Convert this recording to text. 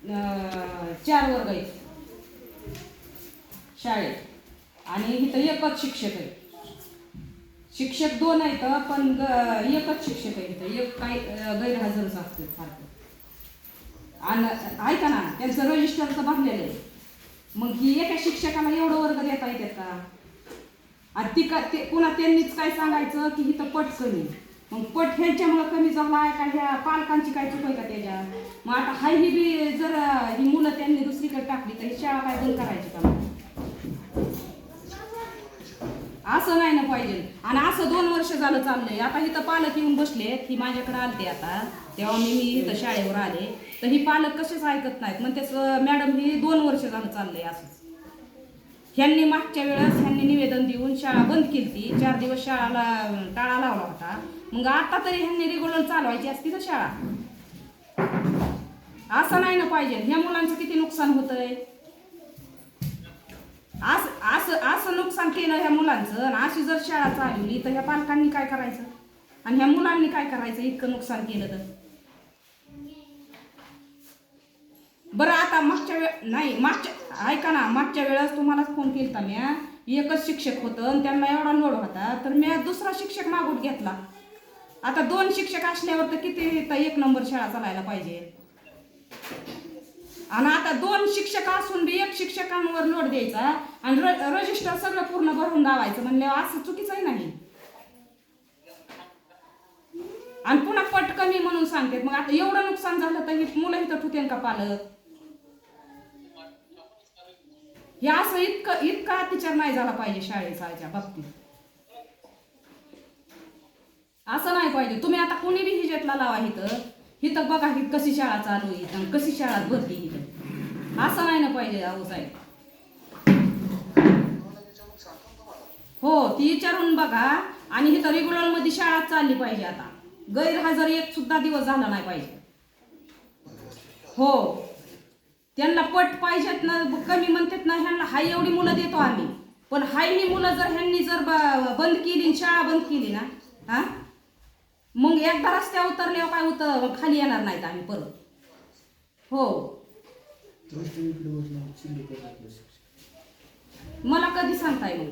4 वर्ग आहेत शाळेत आणि इथं एकच शिक्षक आहे. शिक्षक 2 आहेत पण एकच शिक्षक आहे इथं. एक काही गैरहजरच असते सारखं. आणि ऐका ना, त्यांचं रजिस्टरचं भरलेलं आहे. मग ही एका शिक्षकाला एवढं वर्ग देता येतात का? आणि ते पुन्हा त्यांनीच काय सांगायचं की इथं पट कमी. मग पट ह्यांच्यामुळं कमी झाला का ह्या पालकांची काय चूक आहे का त्याच्यात? मग आता हाय ही बी जर ही मुलं त्यांनी दुसरीकडे टाकली तर ही शाळा काय बंद करायची का? असं नाही ना पाहिजे. आणि असं 2 वर्ष झालं चाललंय. आता इथं पालक येऊन बसले, ही माझ्याकडे आलते आता तेव्हा मी इथं शाळेवर आले, तर ही पालक कसेच ऐकत नाहीत. मग त्याच मॅडम ही 2 वर्ष झालं चाललंय असंच. ह्यांनी मागच्या वेळेस ह्यांनी निवेदन देऊन शाळा बंद केली. 4 दिवस शाळाला टाळा लावला होता. मग आता तरी ह्यांनी रेग्युलर चालवायची असती ना शाळा. असं नाही ना पाहिजे. ह्या मुलांचं किती नुकसान होतंय. असं नुकसान केलं ह्या मुलांचं. आणि अशी जर शाळा चालवली तर ह्या पालकांनी काय करायचं आणि ह्या मुलांनी काय करायचं इतकं नुकसान केलं तर? बरं आता ऐका ना, मागच्या वेळेस तुम्हालाच फोन केला मी. एकच शिक्षक होतं आणि त्यांना एवढा लोड होता तर मी दुसरा शिक्षक मागून घेतला. आता 2 शिक्षक असल्यावर तर किती 1 नंबर शाळा चालायला पाहिजे. आणि आता 2 शिक्षक असून बी 1 शिक्षकांवर लोड द्यायचा आणि रजिस्टर सगळं पूर्ण भरून लावायचं म्हणलं असं चुकीचं नाही. आणि पुन्हा पट कमी म्हणून सांगतात. मग आता एवढं नुकसान झालं तर मुलं इथं ठुतेन का पालक? हे असं इतका अत्याचार नाही झाला पाहिजे शाळेच्या बाबतीत. असं नाही पाहिजे. तुम्ही आता कोणी बी हिजेटला लावा इथं बघा ही कशी शाळा चालू आहे आणि कशी शाळा भरती इथं. असं नाही ना पाहिजे अहो साहेब. हो, ती विचारून बघा. आणि इथं रेग्युलर मध्ये शाळा चालली पाहिजे. आता गैरहजर 1 सुद्धा दिवस झाला नाही पाहिजे. हो, त्यांना पट पाहिजेत ना. कमी म्हणतात ना ह्यांना हाय एवढी मुलं देतो आम्ही, पण हाय ही मुलं जर ह्यांनी जर बंद केली, शाळा बंद केली ना, मग एकदा रस्त्यावर उतरल्यावर काय होतं, खाली येणार नाहीत आम्ही परत. हो, मला कधी सांगताय मग?